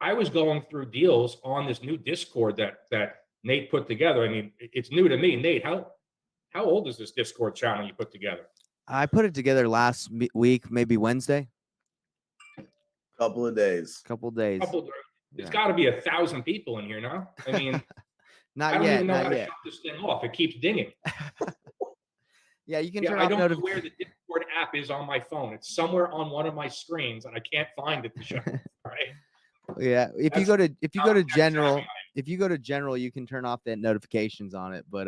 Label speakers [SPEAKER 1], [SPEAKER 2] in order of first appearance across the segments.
[SPEAKER 1] I was going through deals on this new Discord that Nate put together. I mean, it's new to me. Nate, how old is this Discord channel you put together?
[SPEAKER 2] I put it together last week, maybe Wednesday.
[SPEAKER 3] Couple of days.
[SPEAKER 2] Couple days.
[SPEAKER 1] There's got to be 1,000 people in here now. I mean,
[SPEAKER 2] not
[SPEAKER 1] I don't
[SPEAKER 2] yet.
[SPEAKER 1] even know
[SPEAKER 2] Not
[SPEAKER 1] how to
[SPEAKER 2] yet.
[SPEAKER 1] shut this thing off. It keeps dinging.
[SPEAKER 2] Yeah, you can
[SPEAKER 1] Yeah,
[SPEAKER 2] turn
[SPEAKER 1] I
[SPEAKER 2] off
[SPEAKER 1] don't know
[SPEAKER 2] notifications.
[SPEAKER 1] where the Discord app is on my phone. It's somewhere on one of my screens, and I can't find it to show. Right?
[SPEAKER 2] Yeah, if
[SPEAKER 1] That's
[SPEAKER 2] you go to general,
[SPEAKER 1] exactly.
[SPEAKER 2] if you go to general, you can turn off the notifications on it. But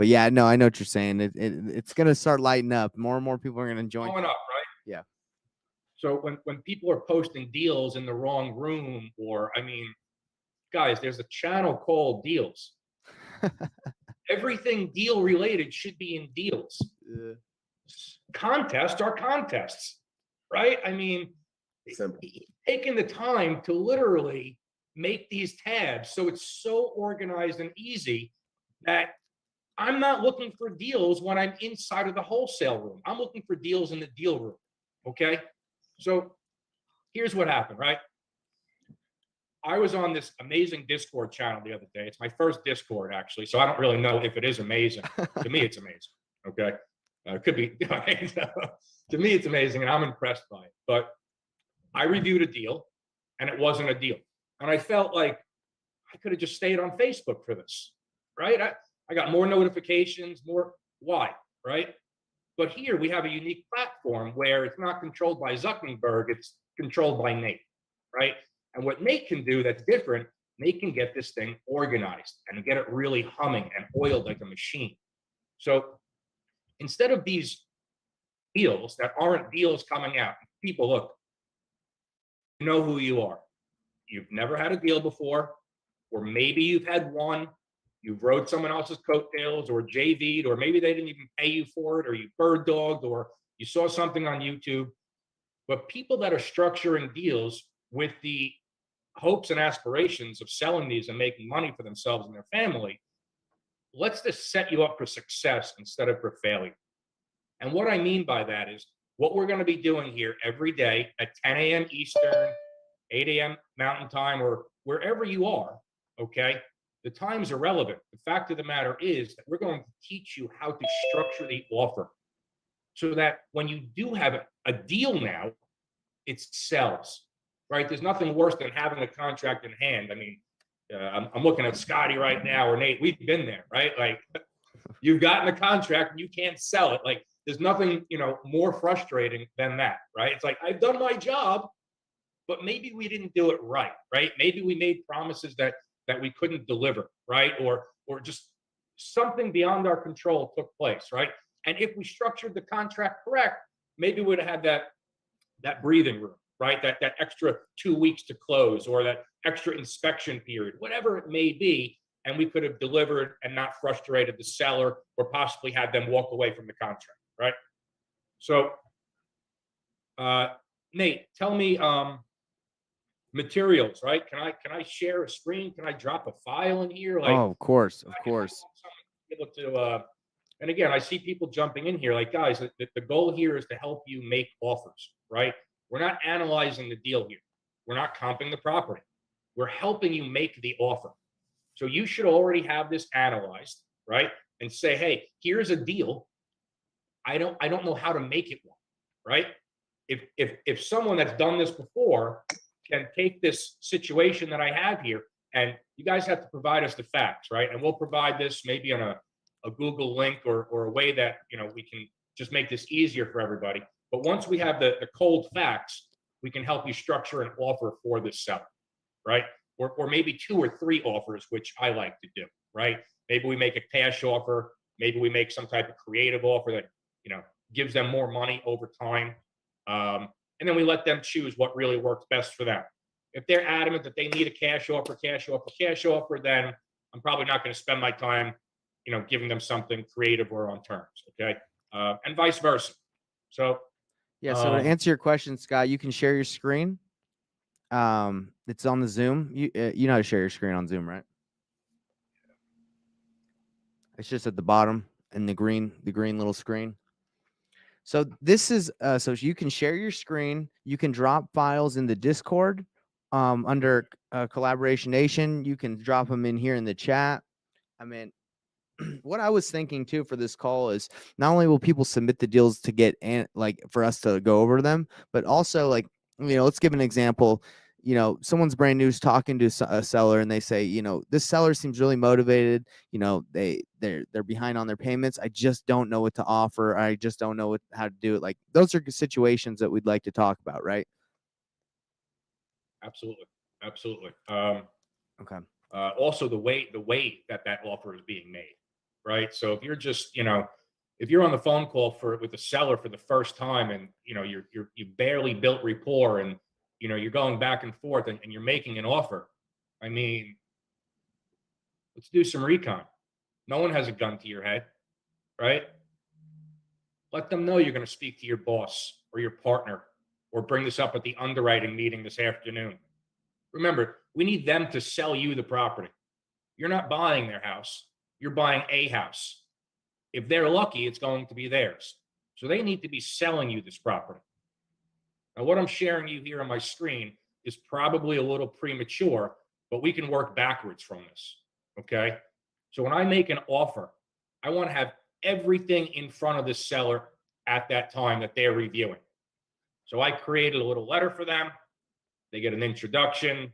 [SPEAKER 2] yeah, no, I know what you're saying. It's gonna start lighting up. More and more people are gonna join.
[SPEAKER 1] Blowing up, right?
[SPEAKER 2] Yeah.
[SPEAKER 1] So when people are posting deals in the wrong room, or I mean, guys, there's a channel called Deals. Everything deal related should be in Deals. Contests are contests, right? I mean,
[SPEAKER 3] Simple.
[SPEAKER 1] taking the time to literally make these tabs so it's so organized and easy that I'm not looking for deals when I'm inside of the wholesale room. I'm looking for deals in the deal room. Okay. So here's what happened, right? I was on this amazing Discord channel the other day. It's my first Discord, actually. So I don't really know if it is amazing. To me, it's amazing. Okay. It could be. To me, it's amazing, and I'm impressed by it. But I reviewed a deal, and it wasn't a deal. And I felt like I could have just stayed on Facebook for this, right? I got more notifications, more. Why, right? But here we have a unique platform where it's not controlled by Zuckerberg, it's controlled by Nate, right? And what Nate can do that's different, Nate can get this thing organized and get it really humming and oiled like a machine. So instead of these deals that aren't deals coming out, people, look, you know who you are. You've never had a deal before, or maybe you've had one, you've rode someone else's coattails or JV'd, or maybe they didn't even pay you for it, or you bird dogged, or you saw something on YouTube. But people that are structuring deals with the hopes and aspirations of selling these and making money for themselves and their family, let's just set you up for success instead of for failure. And what I mean by that is what we're going to be doing here every day at 10 a.m. Eastern, 8 a.m. Mountain Time, or wherever you are, okay? The time's irrelevant. The fact of the matter is that we're going to teach you how to structure the offer so that when you do have a deal now, it sells, right? There's nothing worse than having a contract in hand. I mean, I'm looking at Scotty right now, or Nate. We've been there, right? Like, you've gotten a contract and you can't sell it. Like, there's nothing, more frustrating than that, right? It's like, I've done my job, but maybe we didn't do it right? Maybe we made promises that we couldn't deliver, right? Or just something beyond our control took place, right? And if we structured the contract correct, maybe we'd have had that breathing room, right? That extra 2 weeks to close, or that extra inspection period, whatever it may be, and we could have delivered and not frustrated the seller, or possibly had them walk away from the contract, right? So, Nate, tell me, materials, right? Can I share a screen? Can I drop a file in here? Like,
[SPEAKER 2] of course.
[SPEAKER 1] Able to, and again, I see people jumping in here. Like, guys, the goal here is to help you make offers, right? We're not analyzing the deal here. We're not comping the property. We're helping you make the offer. So you should already have this analyzed, right? And say, hey, here's a deal. I don't know how to make it one, right? If someone that's done this before can take this situation that I have here, and you guys have to provide us the facts, right? And we'll provide this maybe on a Google link, or a way that we can just make this easier for everybody. But once we have the cold facts, we can help you structure an offer for this seller, right? Or maybe 2 or 3 offers, which I like to do, right? Maybe we make a cash offer. Maybe we make some type of creative offer that gives them more money over time. And then we let them choose what really works best for them. If they're adamant that they need a cash offer, then I'm probably not going to spend my time, giving them something creative or on terms. Okay. And vice versa. So,
[SPEAKER 2] yeah. So to answer your question, Scott, you can share your screen. It's on the Zoom. You know how to share your screen on Zoom, right? It's just at the bottom in the green little screen. So this is so you can share your screen. You can drop files in the Discord under Collaboration Nation. You can drop them in here in the chat. I mean, what I was thinking too for this call is not only will people submit the deals to get like for us to go over them, but also like, let's give an example. Someone's brand new is talking to a seller and they say, this seller seems really motivated. They're behind on their payments. I just don't know what to offer. I just don't know how to do it. Like those are situations that we'd like to talk about, right?
[SPEAKER 1] Absolutely. Absolutely.
[SPEAKER 2] Okay.
[SPEAKER 1] Also the way that offer is being made, right? So if you're just, if you're on the phone call with the seller for the first time and, you barely built rapport and, you're going back and forth and you're making an offer, I mean, let's do some recon. No one has a gun to your head, right? Let them know you're going to speak to your boss or your partner or bring this up at the underwriting meeting this afternoon. Remember, we need them to sell you the property. You're not buying their house. You're buying a house. If they're lucky, it's going to be theirs. So they need to be selling you this property. Now, what I'm sharing you here on my screen is probably a little premature, but we can work backwards from this. Okay. So when I make an offer, I want to have everything in front of the seller at that time that they're reviewing. So I created a little letter for them. They get an introduction,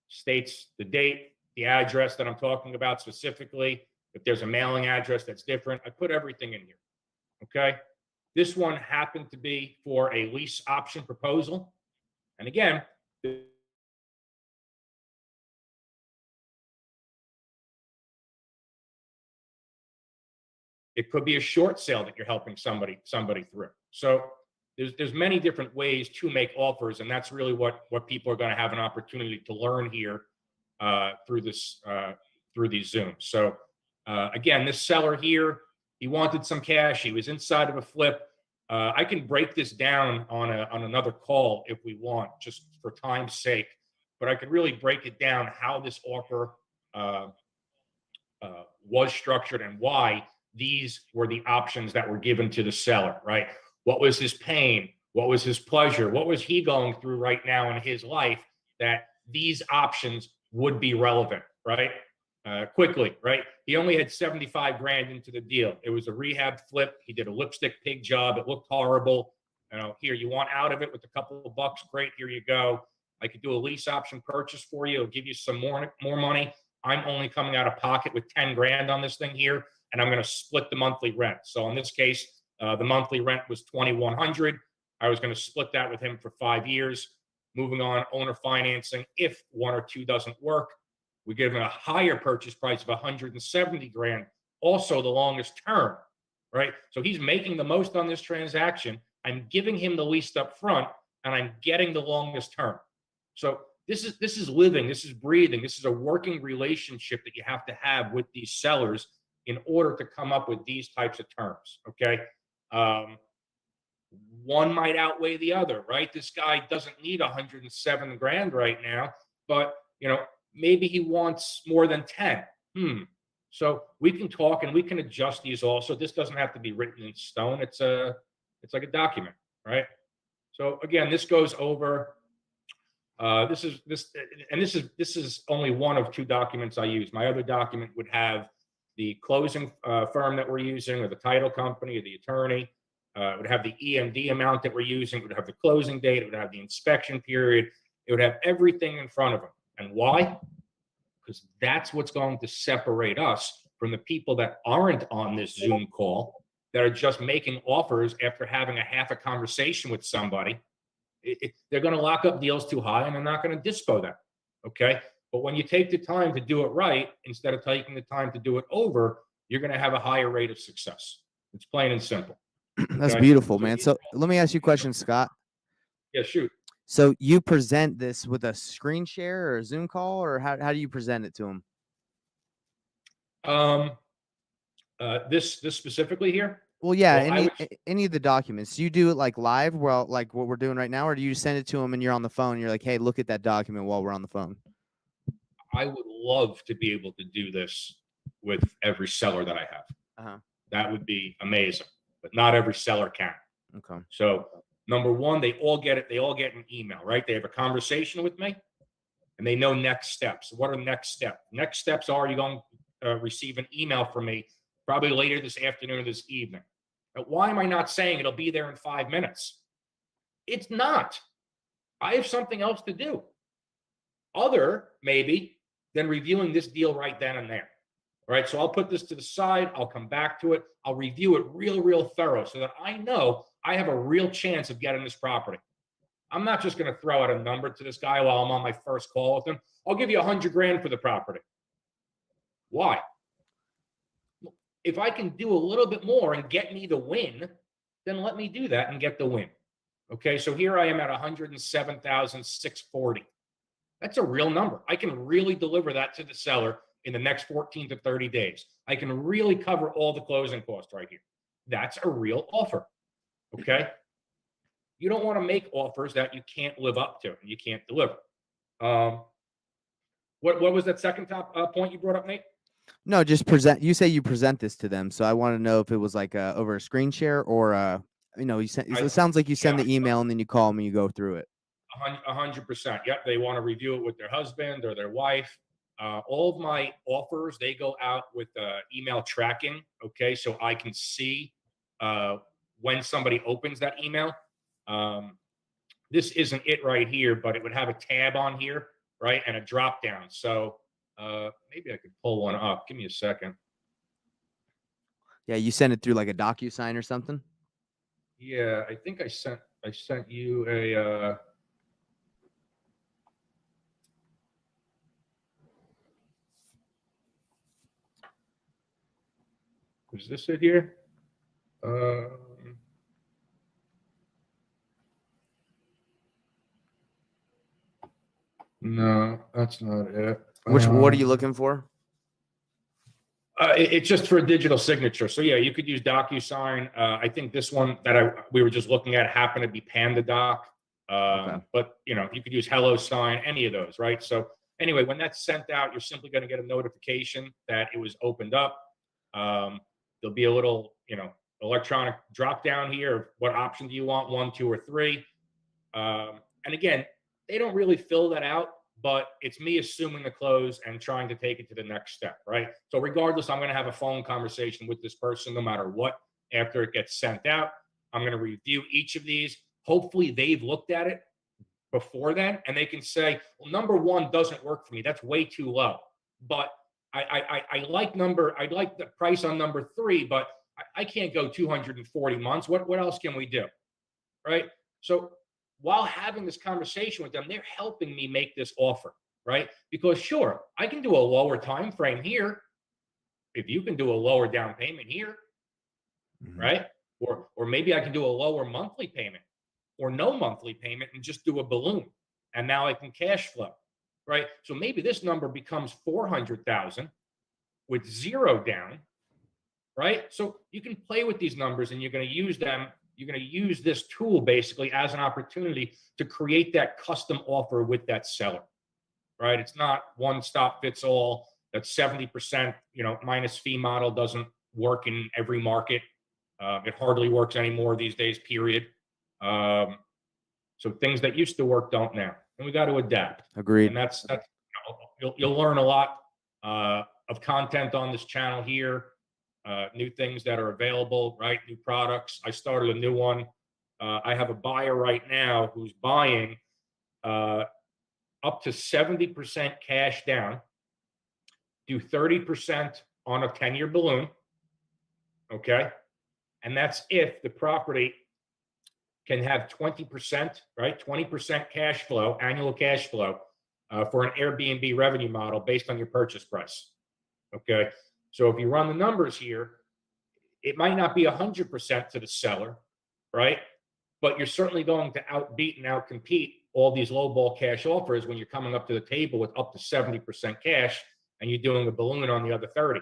[SPEAKER 1] states the date, the address that I'm talking about specifically. If there's a mailing address that's different, I put everything in here. Okay. This one happened to be for a lease option proposal. And again, it could be a short sale that you're helping somebody through. So there's many different ways to make offers, and that's really what people are going to have an opportunity to learn here through these Zooms. So again, this seller here, he wanted some cash. He was inside of a flip. I can break this down on another call if we want, just for time's sake. But I could really break it down how this offer was structured and why these were the options that were given to the seller, right? What was his pain? What was his pleasure? What was he going through right now in his life that these options would be relevant, right? Quickly, right? He only had 75 grand into the deal. It was a rehab flip. He did a lipstick pig job. It looked horrible. Here, you want out of it with a couple of bucks? Great, here you go. I could do a lease option purchase for you. It'll give you some more money. I'm only coming out of pocket with 10 grand on this thing here, and I'm going to split the monthly rent. So in this case, the monthly rent was $2,100. I was going to split that with him for 5 years. Moving on, owner financing. If one or two doesn't work, we give him a higher purchase price of 170 grand. Also the longest term, right? So he's making the most on this transaction. I'm giving him the least up front, and I'm getting the longest term. So this is living, this is breathing, this is a working relationship that you have to have with these sellers in order to come up with these types of terms. Okay. One might outweigh the other, right? This guy doesn't need 107 grand right now, but maybe he wants more than 10. So we can talk and we can adjust these also. This doesn't have to be written in stone. It's like a document, right? So again, this goes over. This is only one of two documents I use. My other document would have the closing firm that we're using, or the title company, or the attorney. It would have the EMD amount that we're using. It would have the closing date. It would have the inspection period. It would have everything in front of them. And why? Because that's what's going to separate us from the people that aren't on this Zoom call, that are just making offers after having a half a conversation with somebody. They're going to lock up deals too high, and they're not going to dispo them. Okay. But when you take the time to do it right, instead of taking the time to do it over, you're going to have a higher rate of success. It's plain and simple.
[SPEAKER 2] That's
[SPEAKER 1] Okay?
[SPEAKER 2] beautiful, man. So let me ask you a question, Scott.
[SPEAKER 1] Yeah, shoot.
[SPEAKER 2] So you present this with a screen share or a Zoom call, or how do you present it to them?
[SPEAKER 1] This specifically here?
[SPEAKER 2] Well, yeah, any of the documents. Do you do it like live, well, like what we're doing right now, or do you send it to them and you're on the phone? And you're like, hey, look at that document while we're on the phone.
[SPEAKER 1] I would love to be able to do this with every seller that I have. That would be amazing, but not every seller can.
[SPEAKER 2] Okay.
[SPEAKER 1] So number one, they all get it. They all get an email, right? They have a conversation with me and they know next steps. What are next steps? Next steps are you're going to receive an email from me probably later this afternoon or this evening. Now, why am I not saying it'll be there in 5 minutes? It's not. I have something else to do other maybe than reviewing this deal right then and there. All right. So I'll put this to the side. I'll come back to it. I'll review it real thorough so that I know I have a real chance of getting this property. I'm not just going to throw out a number to this guy while I'm on my first call with him. I'll give you 100 grand for the property. Why? If I can do a little bit more and get me the win, then let me do that and get the win. Okay. So here I am at 107,640. That's a real number. I can really deliver that to the seller in the next 14 to 30 days. I can really cover all the closing costs right here. That's a real offer. Okay. You don't want to make offers that you can't live up to and you can't deliver. What was that second top point you brought up, Nate?
[SPEAKER 2] No, just present. You say you present this to them, so I want to know if it was like over a screen share or you sent. It sounds like you send the email and then you call them and you go through it.
[SPEAKER 1] 100%. Yep, they want to review it with their husband or their wife. All of my offers, they go out with email tracking. Okay, so I can see when somebody opens that email. This isn't it right here, but it would have a tab on here, right, and a drop down. So maybe I could pull one up. Give me a second.
[SPEAKER 2] Yeah, you send it through like a DocuSign or something.
[SPEAKER 1] Yeah, I think I sent you a. Is this it here? No, that's not it.
[SPEAKER 2] What are you looking for?
[SPEAKER 1] It's just for a digital signature. So yeah, you could use DocuSign. I think this one that we were just looking at happened to be PandaDoc.
[SPEAKER 2] Okay.
[SPEAKER 1] But you could use HelloSign, any of those, right? So anyway, when that's sent out, you're simply going to get a notification that it was opened up. There'll be a little, electronic drop down here of what option do you want, 1, 2, or 3. And again, they don't really fill that out, but it's me assuming the close and trying to take it to the next step, right? So regardless, I'm going to have a phone conversation with this person no matter what after it gets sent out. I'm going to review each of these. Hopefully they've looked at it before then and they can say, well, number 1 doesn't work for me. That's way too low. But I like the price on number 3, but I can't go 240 months. What else can we do? Right? So while having this conversation with them, they're helping me make this offer, right? Because sure, I can do a lower time frame here. If you can do a lower down payment here, right? Or maybe I can do a lower monthly payment or no monthly payment and just do a balloon. And now I can cash flow, right? So maybe this number becomes 400,000 with 0 down, right? So you can play with these numbers and you're going to use them. You're going to use this tool basically as an opportunity to create that custom offer with that seller, right? It's not one stop fits all. That 70%, minus fee model doesn't work in every market. It hardly works anymore these days, period. So things that used to work don't now, and we got to adapt.
[SPEAKER 2] Agreed.
[SPEAKER 1] And that's you'll learn a lot of content on this channel here. New things that are available, right? New products. I started a new one. I have a buyer right now who's buying up to 70% cash down, do 30% on a 10-year balloon. Okay. And that's if the property can have 20%, right? 20% cash flow, annual cash flow for an Airbnb revenue model based on your purchase price. Okay. So if you run the numbers here, it might not be 100% to the seller, right? But you're certainly going to outbeat and outcompete all these low ball cash offers when you're coming up to the table with up to 70% cash and you're doing a balloon on the other 30,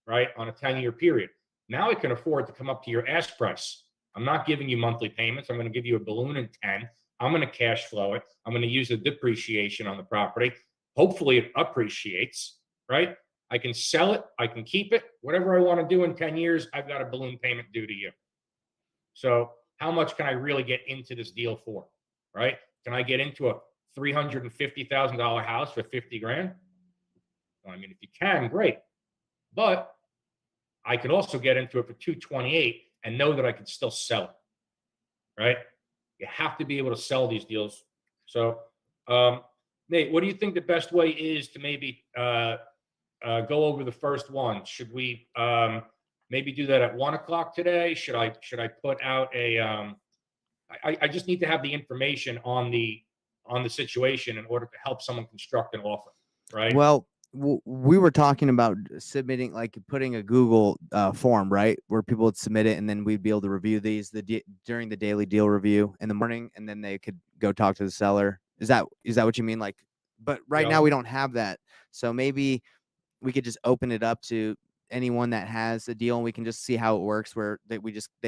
[SPEAKER 1] right? On a 10-year period. Now I can afford to come up to your ask price. I'm not giving you monthly payments. I'm going to give you a balloon in 10. I'm going to cash flow it. I'm going to use the depreciation on the property. Hopefully it appreciates, right? I can sell it. I can keep it. Whatever I want to do in 10 years, I've got a balloon payment due to you. So how much can I really get into this deal for, right? Can I get into a $350,000 house for 50 grand? I mean, if you can, great. But I could also get into it for 228 and know that I can still sell it, right? You have to be able to sell these deals. So, Nate, what do you think the best way is to maybe go over the first one? Should we maybe do that at 1 o'clock today? Should I put out a I just need to have the information on the situation in order to help someone construct an offer, right?
[SPEAKER 2] Well, we were talking about submitting, like putting a Google form, right, where people would submit it, and then we'd be able to review these during the daily deal review in the morning, and then they could go talk to the seller. Is that what you mean? Like, but right now
[SPEAKER 1] Yeah.
[SPEAKER 2] we don't have that, so maybe we could just open it up to anyone that has a deal, and we can just see how it works. Where they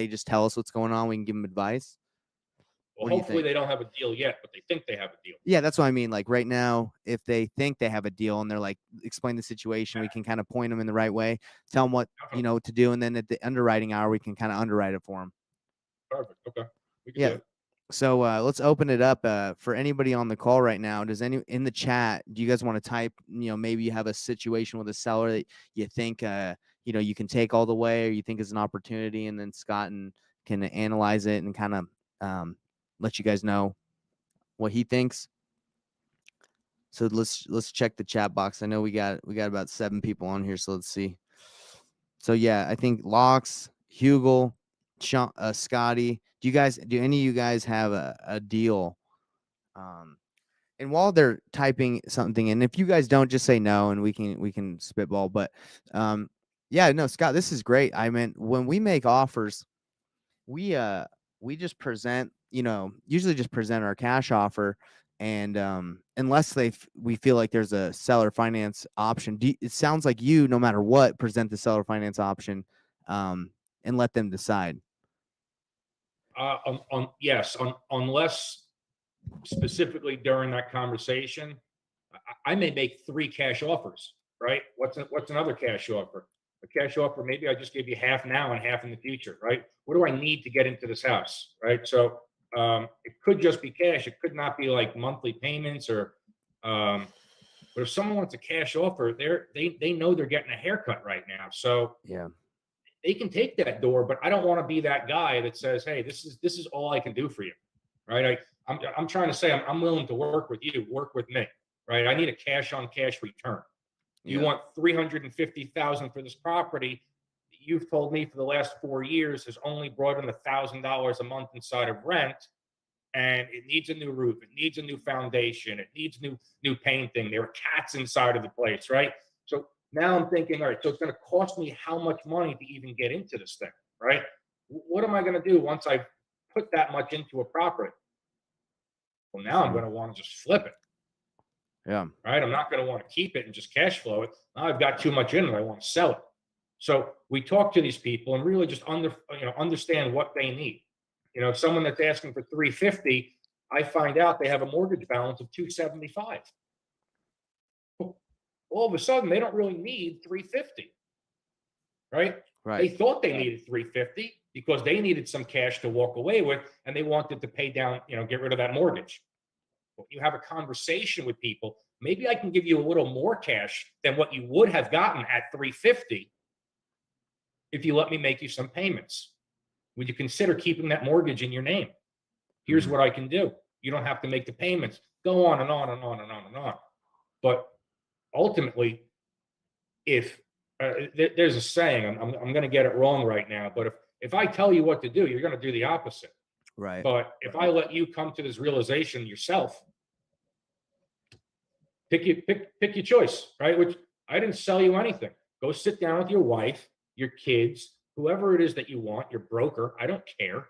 [SPEAKER 2] just tell us what's going on, we can give them advice.
[SPEAKER 1] Well,
[SPEAKER 2] What do you
[SPEAKER 1] hopefully
[SPEAKER 2] think?
[SPEAKER 1] they don't have a deal yet, but they think they have a deal.
[SPEAKER 2] Yeah, that's what I mean. Like right now, if they think they have a deal and they're like, explain the situation, we can kind of point them in the right way, tell them what to do, and then at the underwriting hour, we can kind of underwrite it for them.
[SPEAKER 1] Perfect. Okay. We can
[SPEAKER 2] Yeah.
[SPEAKER 1] do it.
[SPEAKER 2] So let's open it up for anybody on the call right now. Does any in the chat? Do you guys want to type? Maybe you have a situation with a seller that you think you can take all the way, or you think is an opportunity, and then Scott can analyze it and kind of let you guys know what he thinks. So let's check the chat box. I know we got about 7 people on here, so let's see. So yeah, I think Locks, Hugel, Sean, Scotty. Do any of you guys have a deal? And while they're typing something in, if you guys don't, just say no, and we can spitball. But yeah, no, Scott, this is great. I mean, when we make offers, we just present, usually just present our cash offer, and unless we feel like there's a seller finance option, it sounds like you, no matter what, present the seller finance option, and let them decide.
[SPEAKER 1] Yes, unless specifically during that conversation, I may make 3 cash offers, right? What's another cash offer? A cash offer, maybe I just give you half now and half in the future, right? What do I need to get into this house, right? So it could just be cash. It could not be like monthly payments or, but if someone wants a cash offer, they know they're getting a haircut right now. So
[SPEAKER 2] Yeah.
[SPEAKER 1] they can take that door, but I don't want to be that guy that says, "Hey, this is all I can do for you," right? I'm trying to say I'm willing to work with you, work with me, right? I need a cash on cash return. You want 350,000 for this property? You've told me for the last 4 years has only brought in $1,000 a month inside of rent, and it needs a new roof, it needs a new foundation, it needs new painting. There are cats inside of the place, right? So now I'm thinking, all right, so it's going to cost me how much money to even get into this thing, right? What am I going to do once I put that much into a property? Well, now I'm going to want to just flip it.
[SPEAKER 2] Yeah.
[SPEAKER 1] Right. I'm not going to want to keep it and just cash flow it. Now I've got too much in it. I want to sell it. So we talk to these people and really just understand what they need. Someone that's asking for 350, I find out they have a mortgage balance of 275. All of a sudden, they don't really need 350. Right. They thought they needed 350 because they needed some cash to walk away with, and they wanted to pay down, get rid of that mortgage. When you have a conversation with people, maybe I can give you a little more cash than what you would have gotten at 350 if you let me make you some payments. Would you consider keeping that mortgage in your name? Here's what I can do. You don't have to make the payments. Go on and on and on and on and on. But ultimately, if there's a saying, I'm going to get it wrong right now, but if I tell you what to do, you're going to do the opposite.
[SPEAKER 2] Right.
[SPEAKER 1] But if I let you come to this realization yourself, pick your choice, right? Which I didn't sell you anything. Go sit down with your wife, your kids, whoever it is that you want, your broker. I don't care.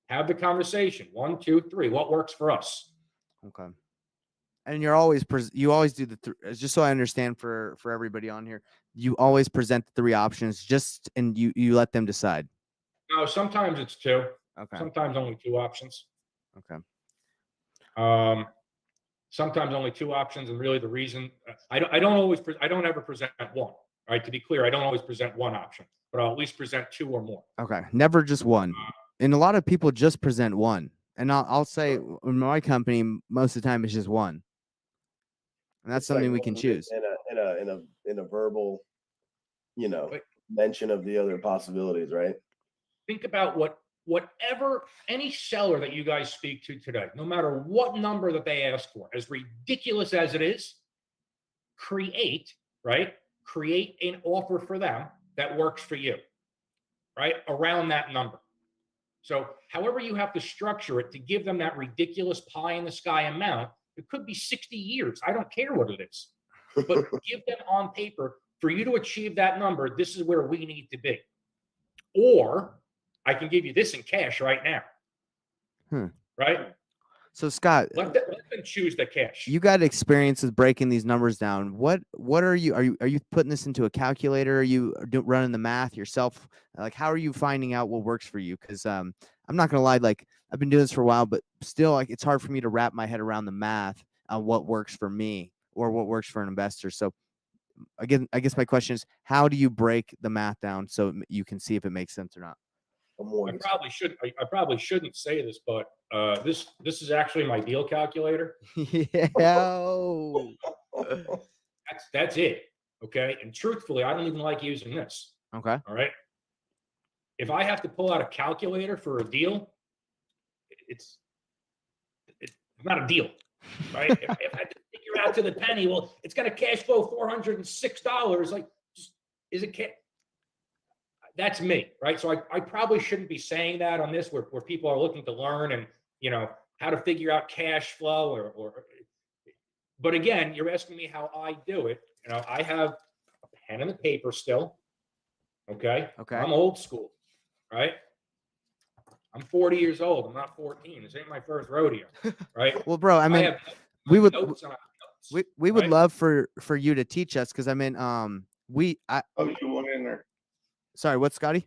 [SPEAKER 1] Have the conversation. 1, 2, 3. What works for us?
[SPEAKER 2] Okay. And you always do just so I understand for everybody on here, you always present the 3 options, and you let them decide.
[SPEAKER 1] No, sometimes it's 2.
[SPEAKER 2] Okay.
[SPEAKER 1] Sometimes only 2 options.
[SPEAKER 2] Okay.
[SPEAKER 1] Sometimes only 2 options, and really the reason I don't ever present one. Right? To be clear, I don't always present one option, but I'll at least present 2 or more.
[SPEAKER 2] Okay. Never just one. and a lot of people just present one. And I'll say in my company, most of the time it's just one. And that's
[SPEAKER 3] It's like
[SPEAKER 2] something we can
[SPEAKER 3] one
[SPEAKER 2] choose.
[SPEAKER 3] in a verbal,
[SPEAKER 1] But
[SPEAKER 3] mention of the other possibilities, right?
[SPEAKER 1] think about whatever any seller that you guys speak to today, no matter what number that they ask for, as ridiculous as it is, create, right? Create an offer for them that works for you, right? Around that number. So, however you have to structure it to give them that ridiculous pie in the sky amount, it could be 60 years. I don't care what it is, but give them on paper for you to achieve that number. This is where we need to be. Or I can give you this in cash right now. Right?
[SPEAKER 2] So Scott,
[SPEAKER 1] Let them choose the cash.
[SPEAKER 2] you got experience with breaking these numbers down. What are you putting this into a calculator? Are you running the math yourself? Like, how are you finding out what works for you? Because I'm not gonna lie, like I've been doing this for a while, but still, like it's hard for me to wrap my head around the math on what works for me or what works for an investor. So again, I guess my question is, how do you break the math down so you can see if it makes sense or not?
[SPEAKER 1] I probably shouldn't say this, but this is actually my deal calculator.
[SPEAKER 2] Yeah.
[SPEAKER 1] That's it. Okay. And truthfully, I don't even like using this.
[SPEAKER 2] Okay.
[SPEAKER 1] All right. If I have to pull out a calculator for a deal, it's not a deal. Right. if I have to figure out to the penny, well, it's got a cash flow $406. Like, is it cash? That's me, right? So I probably shouldn't be saying that on this where people are looking to learn and how to figure out cash flow or but again, you're asking me how I do it. I have a pen and a paper still. Okay.
[SPEAKER 2] Okay.
[SPEAKER 1] I'm old school, right? I'm 40 years old. I'm not 14. This ain't my first rodeo, right?
[SPEAKER 2] Well, bro, I mean, we would love for you to teach us because I mean, you
[SPEAKER 4] want in there.
[SPEAKER 2] Sorry, what, Scotty?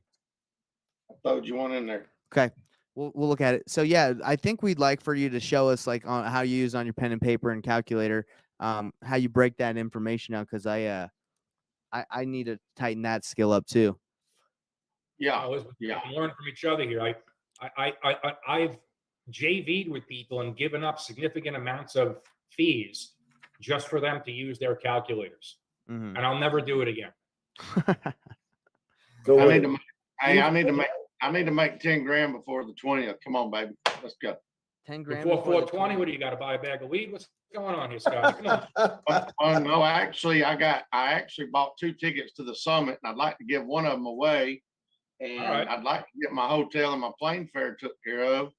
[SPEAKER 4] I thought you want in there.
[SPEAKER 2] Okay, we'll look at it. So yeah, I think we'd like for you to show us like on how you use on your pen and paper and calculator, how you break that information out because I need to tighten that skill up too.
[SPEAKER 4] Yeah,
[SPEAKER 1] I'm learning from each other here. I've JV'd with people and given up significant amounts of fees just for them to use their calculators, and I'll never do it again.
[SPEAKER 3] So
[SPEAKER 4] I need to make 10 grand before the 20th. Come on, baby. Let's go.
[SPEAKER 2] 10 grand
[SPEAKER 1] before 420. What do you got to buy a bag of weed? What's going on here, Scott? Come on.
[SPEAKER 4] No, I actually bought 2 tickets to the summit, and I'd like to give one of them away. And
[SPEAKER 1] right.
[SPEAKER 4] I'd like to get my hotel and my plane fare took care of.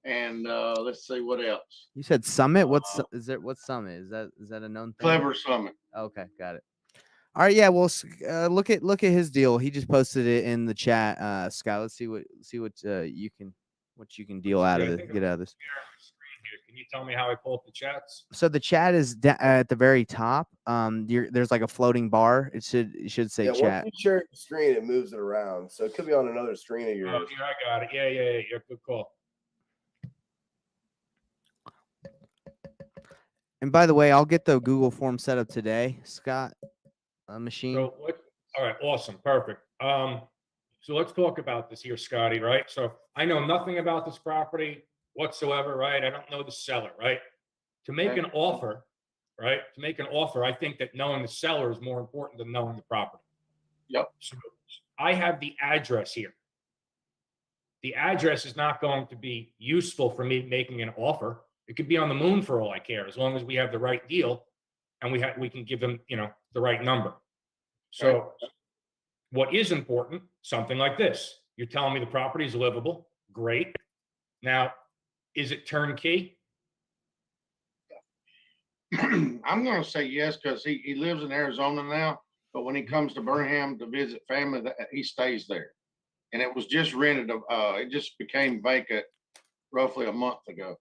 [SPEAKER 4] And let's see what else.
[SPEAKER 2] You said summit. What's summit? Is that a known thing?
[SPEAKER 4] Clever Summit.
[SPEAKER 2] Okay, got it. All right, yeah. Well, look at his deal. He just posted it in the chat, Scott. Let's see what you can deal out of it. Get out of this.
[SPEAKER 1] Can you tell me how I pull up the chats?
[SPEAKER 2] So the chat is at the very top. There's like a floating bar. It should say chat.
[SPEAKER 3] Once you share the screen, it moves it around, so it could be on another screen of yours.
[SPEAKER 1] Oh, yeah, I got it. Yeah. Good call.
[SPEAKER 2] And by the way, I'll get the Google form set up today, Scott. Machine.
[SPEAKER 1] So all right, awesome, perfect. So let's talk about this here, Scotty. Right. So I know nothing about this property whatsoever. Right. I don't know the seller. Right. To make an offer. Right. To make an offer, I think that knowing the seller is more important than knowing the property.
[SPEAKER 4] Yep.
[SPEAKER 1] So I have the address here. The address is not going to be useful for me making an offer. It could be on the moon for all I care, as long as we have the right deal and we can give them, the right number. So what is important, something like this. You're telling me the property is livable. Great. Now, is it turnkey?
[SPEAKER 4] I'm going to say yes, because he lives in Arizona now, but when he comes to Birmingham to visit family, he stays there. And it was just rented. It just became vacant roughly a month ago.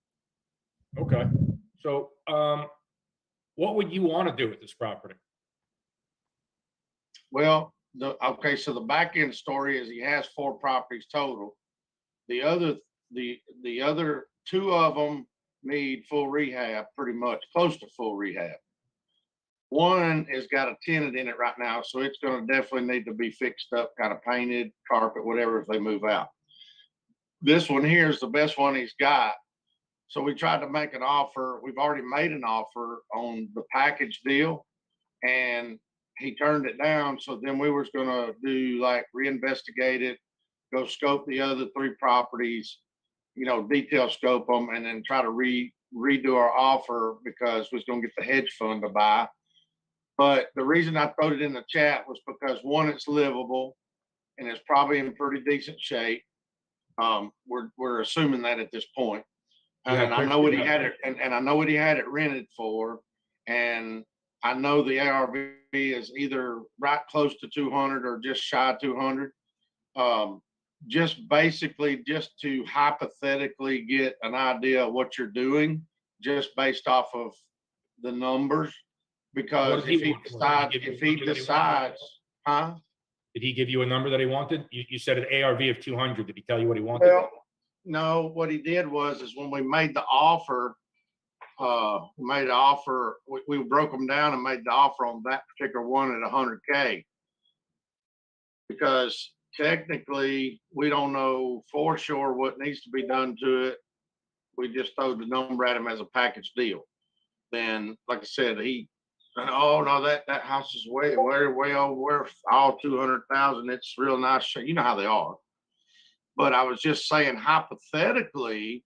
[SPEAKER 1] Okay. So what would you want to do with this property?
[SPEAKER 4] Well, so the back end story is he has 4 properties total. The other 2 of them need full rehab, pretty much close to full rehab. One has got a tenant in it right now, so it's going to definitely need to be fixed up, kind of painted, carpet, whatever, if they move out. this one here is the best one he's got. So we tried to make an offer. We've already made an offer on the package deal, and he turned it down. So then we was gonna do like reinvestigate it, go scope the other 3 properties, detail scope them, and then try to redo our offer because we was gonna get the hedge fund to buy. But the reason I threw it in the chat was because, one, it's livable and it's probably in pretty decent shape. We're assuming that at this point. And I know what he had it, and I know what he had it rented for. And I know the ARV is either right close to 200 or just shy of 200. Just basically just to hypothetically get an idea of what you're doing, just based off of the numbers. Because if he decides, huh?
[SPEAKER 1] Did he give you a number that he wanted? You said an ARV of 200. Did he tell you what he wanted?
[SPEAKER 4] Well, no, what he did is when we made the offer, we broke them down and made the offer on that particular one at 100K. Because technically, we don't know for sure what needs to be done to it. We just throw the number at him as a package deal. Then, like I said, oh no, that house is way over worth all 200,000. It's real nice. You know how they are. But I was just saying, hypothetically,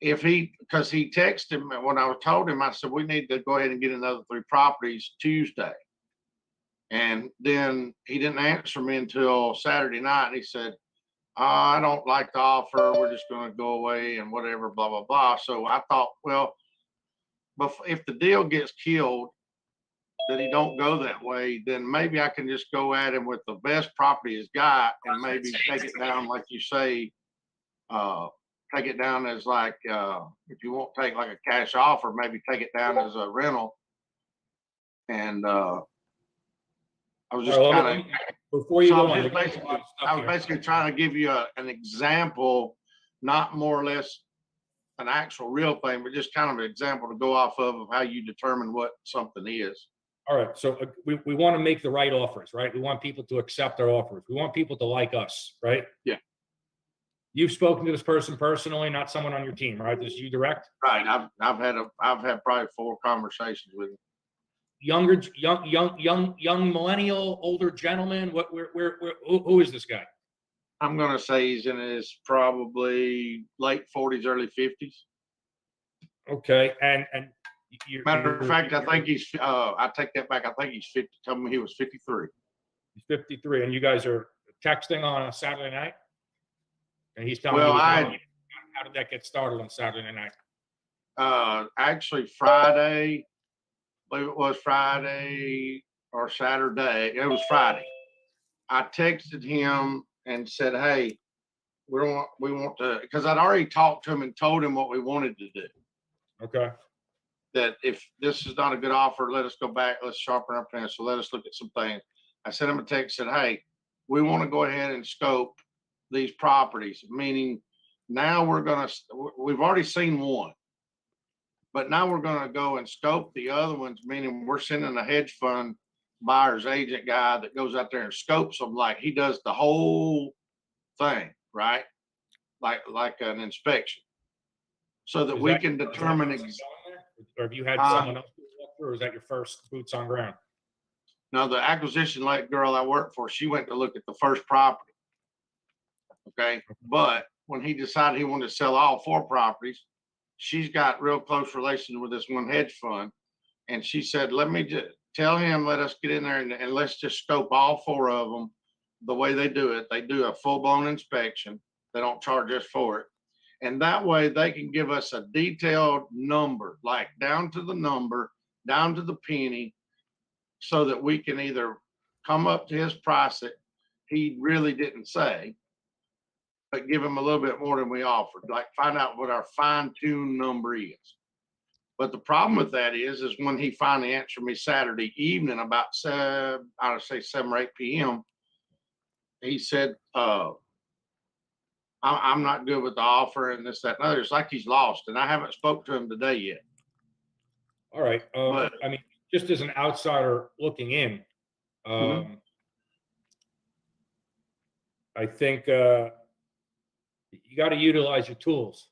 [SPEAKER 4] because he texted me when I told him, I said, we need to go ahead and get another 3 properties Tuesday. And then he didn't answer me until Saturday night. And he said, I don't like the offer. We're just going to go away and whatever, blah, blah, blah. So I thought, well, but if the deal gets killed, that he don't go that way, then maybe I can just go at him with the best property he's got and maybe take it down, like you say, take it down as like, if you won't take like a cash offer, maybe take it down as a rental. And I was just kind of,
[SPEAKER 1] before you go on,
[SPEAKER 4] I was basically trying to give you an example, not more or less an actual real thing, but just kind of an example to go off of how you determine what something is.
[SPEAKER 1] All right. So we want to make the right offers, right? We want people to accept our offers. We want people to like us, right?
[SPEAKER 4] Yeah.
[SPEAKER 1] You've spoken to this person personally, not someone on your team, right? This is you direct?
[SPEAKER 4] Right. I've had probably 4 conversations with him.
[SPEAKER 1] Young millennial, older gentleman. Who is this guy?
[SPEAKER 4] I'm gonna say he's in his probably late 40s, early 50s.
[SPEAKER 1] Okay, and
[SPEAKER 4] matter of fact, I think he's. I take that back. I think he's 50. Tell me he was 53.
[SPEAKER 1] He's 53, and you guys are texting on a Saturday night, and he's telling
[SPEAKER 4] you.
[SPEAKER 1] How did that get started on Saturday night?
[SPEAKER 4] Actually, Friday. I believe it was Friday or Saturday. It was Friday. I texted him and said, "Hey, we want to," because I'd already talked to him and told him what we wanted to do.
[SPEAKER 1] Okay.
[SPEAKER 4] That if this is not a good offer, let us go back. Let's sharpen our pencil. Let us look at some things. I sent him a text, said, "Hey, we want to go ahead and scope these properties." Meaning, now we've already seen one. But now we're going to go and scope the other ones, meaning we're sending a hedge fund buyer's agent guy that goes out there and scopes them, like he does the whole thing, right? Like an inspection, so that we can determine.
[SPEAKER 1] Or have you had someone else walk through, or is that your first boots on ground?
[SPEAKER 4] No, the acquisition girl I work for, she went to look at the first property. Okay, but when he decided he wanted to sell all 4 properties, she's got real close relations with this one hedge fund. And she said, let me just tell him, let us get in there and let's just scope all 4 of them the way they do it. They do a full-blown inspection. They don't charge us for it. And that way they can give us a detailed number, like down to the number, down to the penny, so that we can either come up to his price that he really didn't say, but give him a little bit more than we offered, like find out what our fine-tuned number is. But the problem with that is when he finally answered me Saturday evening about I would say 7 or 8 p.m., he said, I'm not good with the offer and this, that, and other. It's like he's lost, and I haven't spoke to him today yet.
[SPEAKER 1] All right. I mean, just as an outsider looking in, I think, You got to utilize your tools.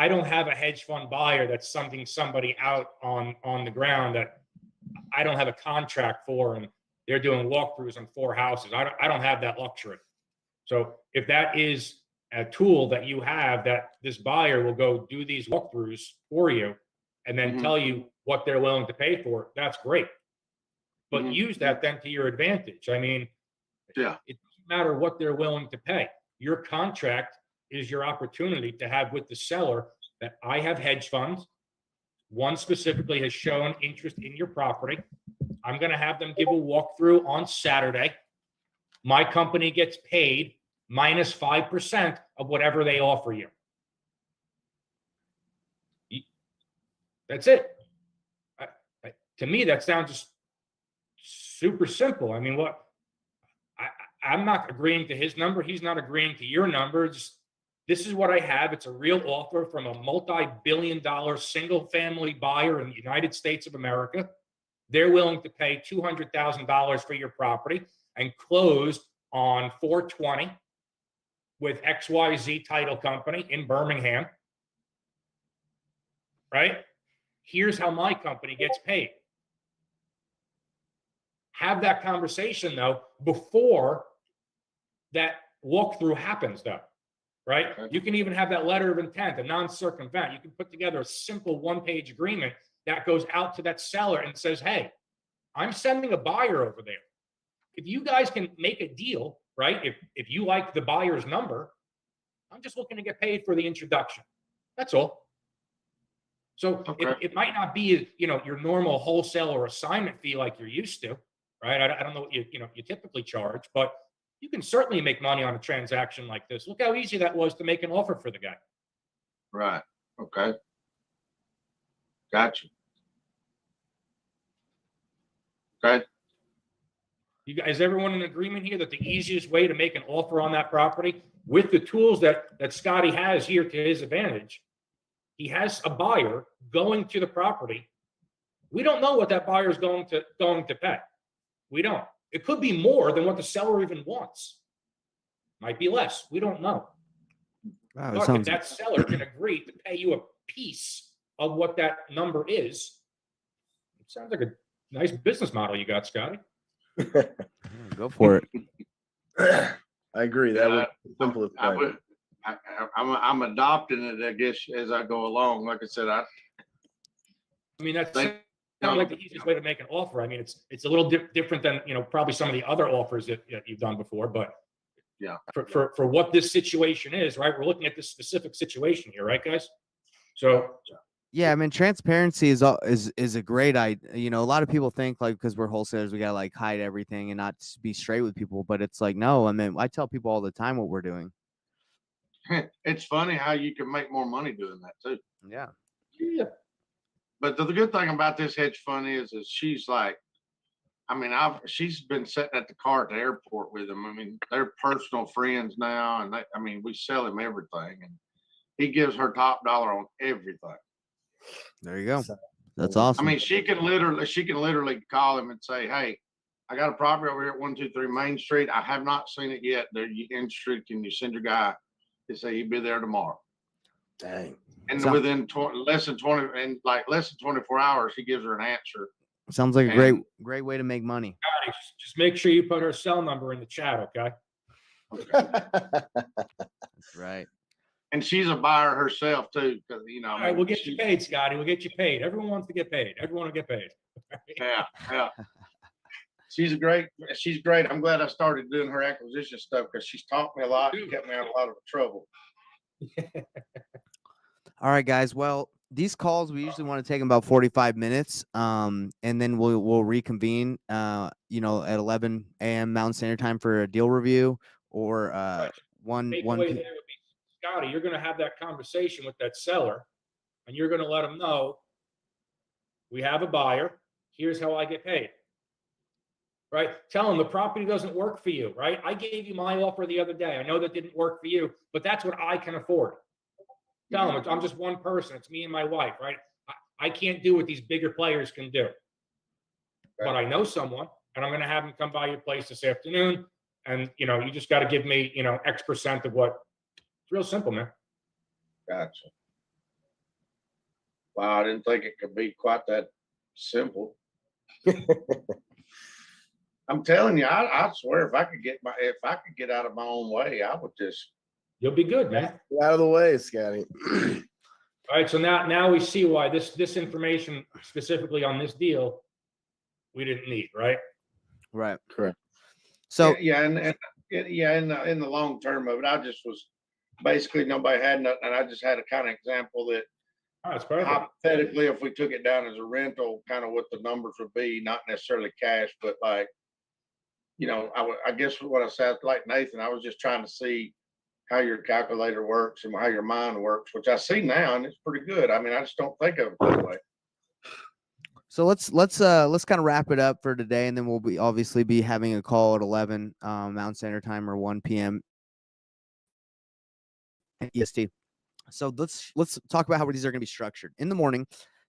[SPEAKER 1] I don't have a hedge fund buyer that's sending somebody out on the ground that I don't have a contract for, and they're doing walkthroughs on 4 houses. I don't have that luxury. So if that is a tool that you have, that this buyer will go do these walkthroughs for you and then
[SPEAKER 4] Mhm.
[SPEAKER 1] tell you what they're willing to pay for it, that's great. But
[SPEAKER 4] Mhm.
[SPEAKER 1] use that then to your advantage. I mean,
[SPEAKER 4] Yeah.
[SPEAKER 1] it doesn't matter what they're willing to pay. Your contract is your opportunity to have with the seller that I have hedge funds. One specifically has shown interest in your property. I'm going to have them give a walkthrough on Saturday. My company gets paid minus 5% of whatever they offer you. That's it. To me, that sounds just super simple. I mean, what I'm not agreeing to his number. He's not agreeing to your number. Just, this is what I have. It's a real offer from a multi-billion-dollar single-family buyer in the United States of America. They're willing to pay $200,000 for your property and close on 4/20 with XYZ Title Company in Birmingham. Right? Here's how my company gets paid. Have that conversation, though, before that walkthrough happens, though. Right?
[SPEAKER 4] Okay.
[SPEAKER 1] You can even have that letter of intent, a non-circumvent. You can put together a simple one-page agreement that goes out to that seller and says, hey, I'm sending a buyer over there. If you guys can make a deal, right? If you like the buyer's number, I'm just looking to get paid for the introduction. That's all. So
[SPEAKER 4] Okay.
[SPEAKER 1] it might not be, your normal wholesale or assignment fee like you're used to, right? I don't know what you typically charge, but you can certainly make money on a transaction like this. Look how easy that was to make an offer for the guy.
[SPEAKER 4] Right. Okay. Gotcha. Okay.
[SPEAKER 1] Is everyone in agreement here that the easiest way to make an offer on that property with the tools that Scotty has here to his advantage, he has a buyer going to the property. We don't know what that buyer is going to pay. We don't. It could be more than what the seller even wants. Might be less. We don't know.
[SPEAKER 2] Wow,
[SPEAKER 1] But if
[SPEAKER 2] sounds
[SPEAKER 1] that seller can agree to pay you a piece of what that number is, it sounds like a nice business model you got, Scotty.
[SPEAKER 2] go for it.
[SPEAKER 3] I agree. That
[SPEAKER 4] Yeah,
[SPEAKER 3] was the simplest
[SPEAKER 4] I
[SPEAKER 3] way.
[SPEAKER 4] would. I'm adopting it, I guess, as I go along. Like I said,
[SPEAKER 1] I mean, that's
[SPEAKER 4] Thank-
[SPEAKER 1] not like the easiest way to make an offer. I mean, it's a little different than probably some of the other offers that you've done before. But
[SPEAKER 4] Yeah.
[SPEAKER 1] for what this situation is, right? We're looking at this specific situation here, right, guys? So
[SPEAKER 2] Yeah, I mean, transparency is a great idea. A lot of people think like because we're wholesalers, we gotta like hide everything and not be straight with people. But it's like, no, I mean, I tell people all the time what we're doing.
[SPEAKER 4] it's funny how you can make more money doing that too.
[SPEAKER 2] Yeah.
[SPEAKER 1] yeah,
[SPEAKER 4] But the good thing about this hedge fund is she's like, I mean, she's been sitting at the car at the airport with him. I mean, they're personal friends now, and we sell him everything, and he gives her top dollar on everything.
[SPEAKER 2] There you go.
[SPEAKER 3] So-
[SPEAKER 2] That's
[SPEAKER 4] I
[SPEAKER 2] awesome.
[SPEAKER 4] mean, she can literally call him and say, "Hey, I got a property over here at 123 Main Street. I have not seen it yet. They're interested. Can you send your guy to say he'll be there tomorrow?"
[SPEAKER 3] Dang.
[SPEAKER 4] And
[SPEAKER 2] So-
[SPEAKER 4] within less than 24 hours, he gives her an answer.
[SPEAKER 2] Sounds like a
[SPEAKER 4] And-
[SPEAKER 2] great way to make money.
[SPEAKER 1] Scotty, just make sure you put her cell number in the chat, okay?
[SPEAKER 2] That's right.
[SPEAKER 4] And she's a buyer herself too, because
[SPEAKER 1] All right, we'll get you paid, Scotty. We'll get you paid. Everyone wants to get paid. Everyone will get paid.
[SPEAKER 4] Yeah. She's great. I'm glad I started doing her acquisition stuff because she's taught me a lot and kept me out of a lot of trouble.
[SPEAKER 2] All right, guys. Well, these calls we usually want to take about 45 minutes, and then we'll reconvene, at 11 a.m. Mountain Standard Time for a deal review or one.
[SPEAKER 1] Takeaway there would be, Scotty, you're going to have that conversation with that seller, and you're going to let them know, we have a buyer. Here's how I get paid. Right? Tell them the property doesn't work for you. Right? I gave you my offer the other day. I know that didn't work for you, but that's what I can afford. Tell them I'm just one person. It's me and my wife. Right? I can't do what these bigger players can do. But I know someone, and I'm going to have them come by your place this afternoon. And you just got to give me X% of what It's real simple, man.
[SPEAKER 4] Gotcha. Wow, I didn't think it could be quite that simple. I'm telling you, I swear if I could get out of my own way, I would just.
[SPEAKER 1] You'll be good, man.
[SPEAKER 3] Get out of the way, Scotty.
[SPEAKER 1] All right, so now we see why this information specifically on this deal we didn't need, right?
[SPEAKER 2] Right.
[SPEAKER 3] Correct.
[SPEAKER 2] So
[SPEAKER 4] Yeah, and yeah, in the long term of it, I just was basically nobody had nothing, and I just had a kind of example that
[SPEAKER 1] Oh, that's perfect.
[SPEAKER 4] hypothetically, if we took it down as a rental, kind of what the numbers would be, not necessarily cash, but like, I guess what I said, like Nathan, I was just trying to see how your calculator works and how your mind works, which I see now, and it's pretty good. I mean, I just don't think of it that way.
[SPEAKER 2] So let's kind of wrap it up for today, and then we'll be obviously be having a call at 11 Mountain Standard Time or 1 p.m. EST. So let's talk about how these are going to be structured. In the morning,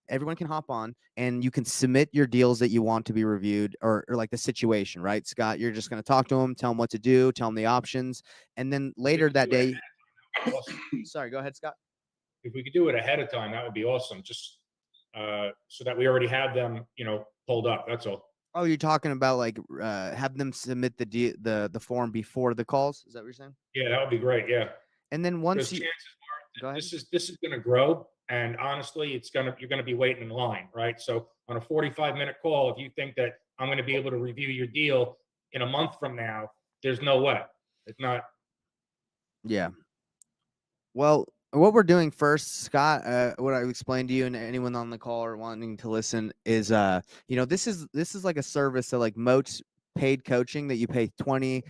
[SPEAKER 2] everyone can hop on and you can submit your deals that you want to be reviewed, or like the situation, right? Scott, you're just going to talk to them, tell them what to do, tell them the options, and then later that day.
[SPEAKER 1] Awesome.
[SPEAKER 2] Sorry, go ahead, Scott.
[SPEAKER 1] If we could do it ahead of time, that would be awesome. Just so that we already have them, pulled up. That's all.
[SPEAKER 2] Oh, you're talking about like have them submit the form before the calls? Is that what you're saying?
[SPEAKER 1] Yeah, that would be great. Yeah.
[SPEAKER 2] And then
[SPEAKER 1] Because
[SPEAKER 2] once you
[SPEAKER 1] chances
[SPEAKER 2] go
[SPEAKER 1] are
[SPEAKER 2] ahead.
[SPEAKER 1] this is going to grow, and honestly, you're going to be waiting in line, right? So on a 45-minute call, if you think that I'm going to be able to review your deal in a month from now, there's no way. It's not.
[SPEAKER 2] Yeah. Well, what we're doing first, Scott, what I explained to you and anyone on the call or wanting to listen is, this is like a service that like most paid coaching that you pay 20,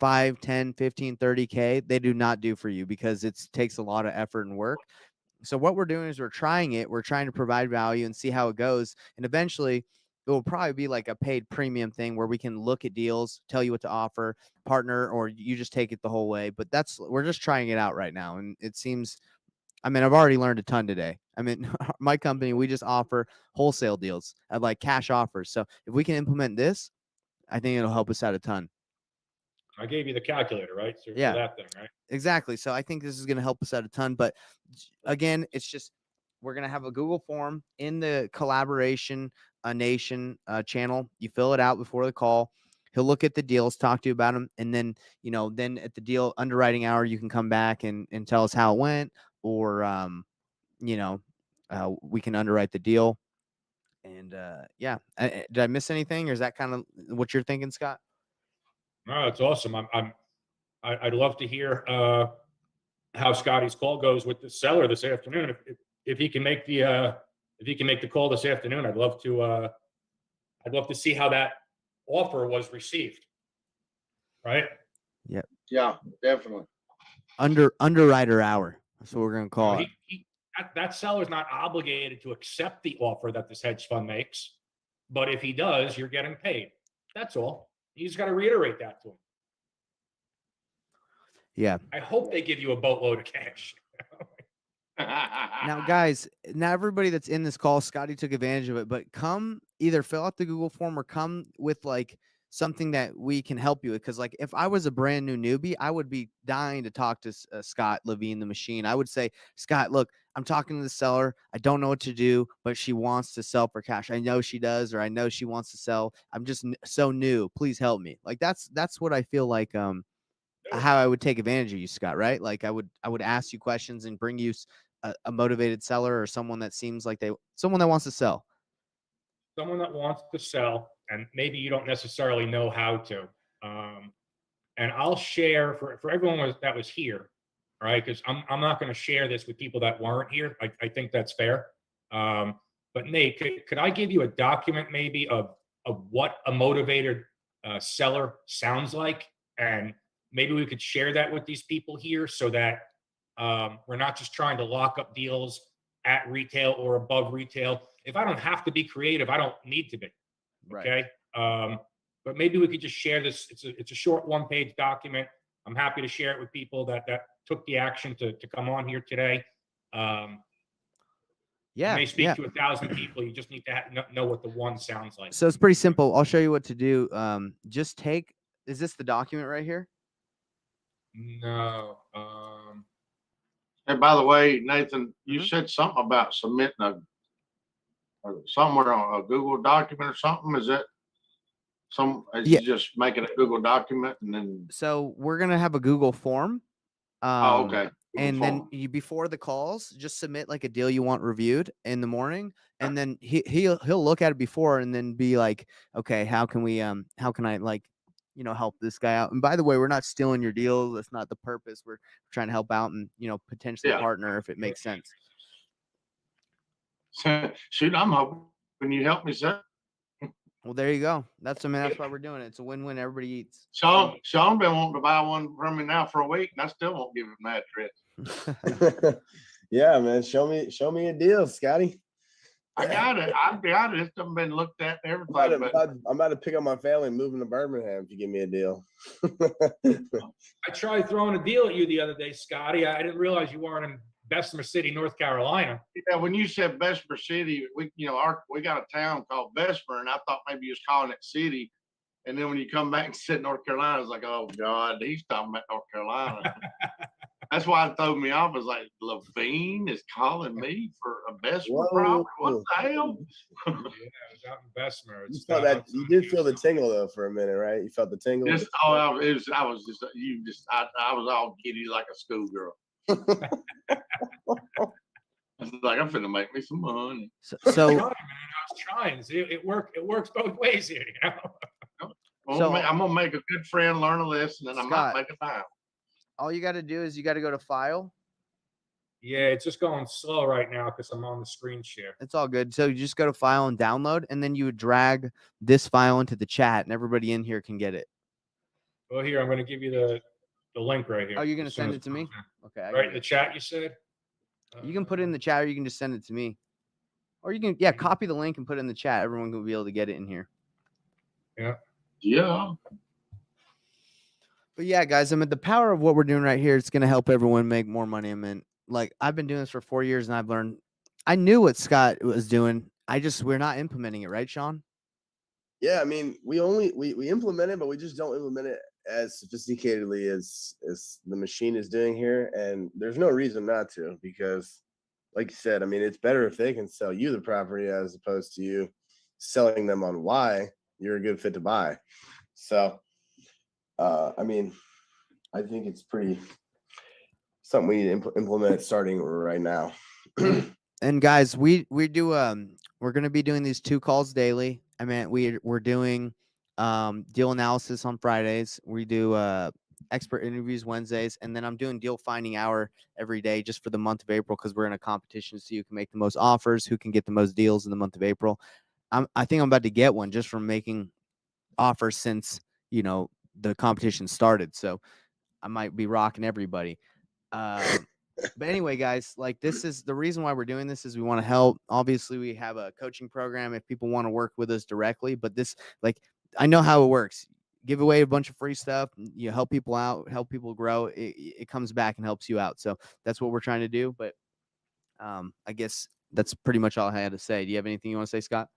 [SPEAKER 2] 5, 10, 15, 30K, they do not do for you because it takes a lot of effort and work. So what we're doing is we're trying to provide value and see how it goes. And eventually it will probably be like a paid premium thing where we can look at deals, tell you what to offer, partner, or you just take it the whole way. But we're just trying it out right now. And it seems, I've already learned a ton today. My company, we just offer wholesale deals at like cash offers. So if we can implement this, I think it'll help us out a ton.
[SPEAKER 1] I gave you the calculator, right? So
[SPEAKER 2] Yeah.
[SPEAKER 1] for that thing, right?
[SPEAKER 2] Exactly. So I think this is going to help us out a ton. But again, it's just we're going to have a Google form in the Collaboration Nation channel. You fill it out before the call. He'll look at the deals, talk to you about them, and then then at the deal underwriting hour, you can come back and tell us how it went, or we can underwrite the deal. And yeah, did I miss anything, or is that kind of what you're thinking, Scott?
[SPEAKER 1] No, it's awesome. I'd love to hear how Scotty's call goes with the seller this afternoon. If he can make the call this afternoon, I'd love to see how that offer was received. Right?
[SPEAKER 2] Yep.
[SPEAKER 4] Yeah, definitely.
[SPEAKER 2] Underwriter hour. That's what we're gonna call it.
[SPEAKER 1] That seller's not obligated to accept the offer that this hedge fund makes, but if he does, you're getting paid. That's all. You just got to reiterate that to him.
[SPEAKER 2] Yeah.
[SPEAKER 1] I hope they give you a boatload of cash.
[SPEAKER 2] Now, guys, not everybody that's in this call, Scotty took advantage of it, but come either fill out the Google form or come with like something that we can help you with. Because like if I was a brand new newbie, I would be dying to talk to Scott Levine, the machine. I would say, Scott, look, I'm talking to the seller. I don't know what to do, but she wants to sell for cash. I know she does, or I know she wants to sell. I'm just so new. Please help me. Like that's what I feel like how I would take advantage of you, Scott, right? Like I would ask you questions and bring you a motivated seller or someone that seems like someone that wants to sell.
[SPEAKER 1] Someone that wants to sell, and maybe you don't necessarily know how to. And I'll share for everyone that was here, all right? Because I'm not going to share this with people that weren't here. I think that's fair. But Nate, could I give you a document maybe of what a motivated seller sounds like, and maybe we could share that with these people here so that we're not just trying to lock up deals at retail or above retail. If I don't have to be creative, I don't need to be. Okay. Right. But maybe we could just share this. It's a short 1-page document. I'm happy to share it with people that took the action to come on here today. Yeah. You may speak to 1,000 people. You just need to know what the one sounds like.
[SPEAKER 2] So it's pretty simple. I'll show you what to do. Is this the document right here?
[SPEAKER 1] No.
[SPEAKER 4] And by the way, Nathan, you
[SPEAKER 2] Mhm.
[SPEAKER 4] said something about submitting somewhere on a Google document or something. Is that is
[SPEAKER 2] Yeah.
[SPEAKER 4] you just making a Google document and then,
[SPEAKER 2] So we're gonna have a Google form.
[SPEAKER 4] oh, okay. Google
[SPEAKER 2] And then
[SPEAKER 4] form.
[SPEAKER 2] you before the calls, just submit like a deal you want reviewed in the morning, and then he'll look at it before and then be like, okay, how can I like, help this guy out? And by the way, we're not stealing your deal. That's not the purpose. We're trying to help out and potentially
[SPEAKER 4] Yeah.
[SPEAKER 2] partner if it makes sense.
[SPEAKER 4] Shoot, I'm hoping you help me, sir.
[SPEAKER 2] Well, there you go. That's why we're doing it. It's a win-win. Everybody eats.
[SPEAKER 4] Sean been wanting to buy one from me now for a week, and I still won't give him that address.
[SPEAKER 3] Yeah, man. Show me a deal, Scotty.
[SPEAKER 4] I got it. I've got it. It's done been looked at and everything.
[SPEAKER 3] I'm about to pick up my family and moving to Birmingham if you give me a deal.
[SPEAKER 1] I tried throwing a deal at you the other day, Scotty. I didn't realize you weren't in Bessemer City, North Carolina.
[SPEAKER 4] Yeah, when you said Bessemer City, we got a town called Bessemer, and I thought maybe you was calling it city. And then when you come back and said North Carolina, I was like, oh God, he's talking about North Carolina. That's why it threw me off. I was like, Levine is calling me for a Bessemer property. What the hell?
[SPEAKER 1] Yeah, it was out in Bessemer.
[SPEAKER 3] You felt that. You did feel the tingle though for a minute, right? You felt the tingle.
[SPEAKER 4] I was all giddy like a schoolgirl. I was like, I'm finna make me some money.
[SPEAKER 2] So
[SPEAKER 1] I was trying. See, it works both ways here,
[SPEAKER 4] I'm gonna make a good friend learn a lesson, and I might make a dime.
[SPEAKER 2] All you got to do is you got to go to file.
[SPEAKER 1] Yeah, it's just going slow right now because I'm on the screen share.
[SPEAKER 2] It's all good. So you just go to file and download, and then you would drag this file into the chat, and everybody in here can get it.
[SPEAKER 1] Well, here, I'm going to give you the link right here.
[SPEAKER 2] Oh, you're going to send it to me? Okay.
[SPEAKER 1] Right in the chat, you said?
[SPEAKER 2] You can put it in the chat, or you can just send it to me. Or you can, copy the link and put it in the chat. Everyone will be able to get it in here.
[SPEAKER 1] Yeah.
[SPEAKER 4] Yeah.
[SPEAKER 2] But yeah, guys, the power of what we're doing right here, it's going to help everyone make more money. Like, I've been doing this for 4 years, and I've learned. I knew what Scott was doing. We're not implementing it, right, Sean?
[SPEAKER 3] Yeah, I mean, we implement it, but we just don't implement it as sophisticatedly as the machine is doing here. And there's no reason not to, because like you said, I mean, it's better if they can sell you the property as opposed to you selling them on why you're a good fit to buy. So, I mean, I think it's pretty something we need to implement starting right now.
[SPEAKER 2] And guys, we do we're going to be doing these 2 calls daily. I mean, we're doing deal analysis on Fridays. We do expert interviews Wednesdays, and then I'm doing deal finding hour every day just for the month of April, because we're in a competition, so you can make the most offers, who can get the most deals in the month of April. I think I'm about to get one just from making offers since the competition started, so I might be rocking everybody. But anyway, guys, like, this is the reason why we're doing this, is we want to help. Obviously, we have a coaching program if people want to work with us directly, but this, like, I know how it works. Give away a bunch of free stuff, you help people out, help people grow. It comes back and helps you out. So that's what we're trying to do. But I guess that's pretty much all I had to say. Do you have anything you want to say, Scott?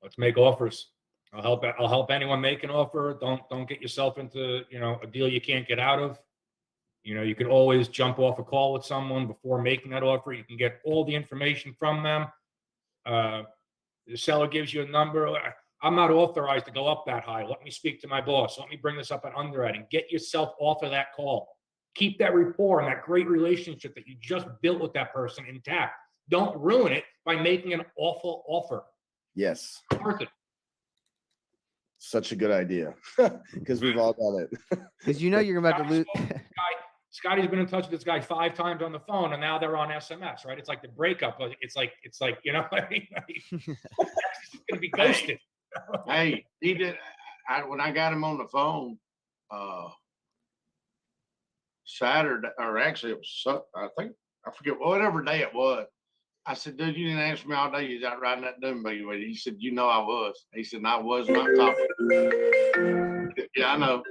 [SPEAKER 1] Let's make offers. I'll help anyone make an offer. Don't get yourself into, a deal you can't get out of. You can always jump off a call with someone before making that offer. You can get all the information from them. The seller gives you a number. I'm not authorized to go up that high. Let me speak to my boss. Let me bring this up at underwriting. Get yourself off of that call. Keep that rapport and that great relationship that you just built with that person intact. Don't ruin it by making an awful offer.
[SPEAKER 3] Yes.
[SPEAKER 1] Worth it.
[SPEAKER 3] Such a good idea, because we've all done it.
[SPEAKER 2] Because you're about to lose.
[SPEAKER 1] Scotty's been in touch with this guy 5 times on the phone, and now they're on SMS, right? It's like the breakup. It's like it's going to be ghosted.
[SPEAKER 4] Hey, he did. When I got him on the phone Saturday, or actually it was, I forget whatever day it was. I said, dude, you didn't answer me all day. You was out riding that doom buggy with you. He said, I was. He said, I was not talking. Yeah, I know.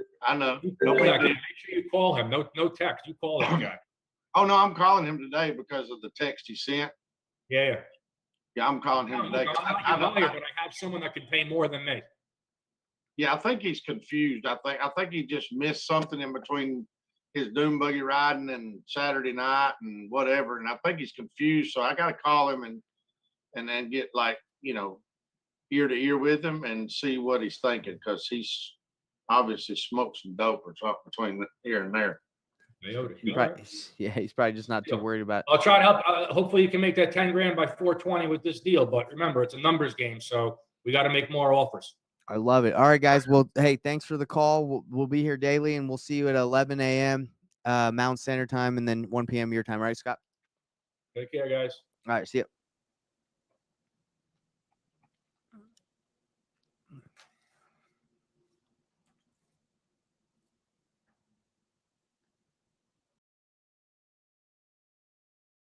[SPEAKER 1] No big deal. Make sure you call him. No text. You call that guy.
[SPEAKER 4] Oh no, I'm calling him today because of the text he sent.
[SPEAKER 1] Yeah.
[SPEAKER 4] Yeah, I'm calling him today.
[SPEAKER 1] I'm not your buyer, but I have someone that can pay more than me.
[SPEAKER 4] Yeah, I think he's confused. I think he just missed something in between his dune buggy riding and Saturday night and whatever. And I think he's confused. So I got to call him and then get like, ear to ear with him and see what he's thinking. Cause he's obviously smoked some dope or something between here and there.
[SPEAKER 2] He's probably just not too
[SPEAKER 1] Yeah.
[SPEAKER 2] worried about.
[SPEAKER 1] I'll try to help. Hopefully you can make that 10 grand by 420 with this deal. But remember, it's a numbers game. So we got to make more offers.
[SPEAKER 2] I love it. All right, guys. Well, hey, thanks for the call. We'll be here daily, and we'll see you at 11 a.m. Mountain Standard Time, and then 1 p.m. your time. Right, Scott?
[SPEAKER 1] Take care, guys.
[SPEAKER 2] All right. See you.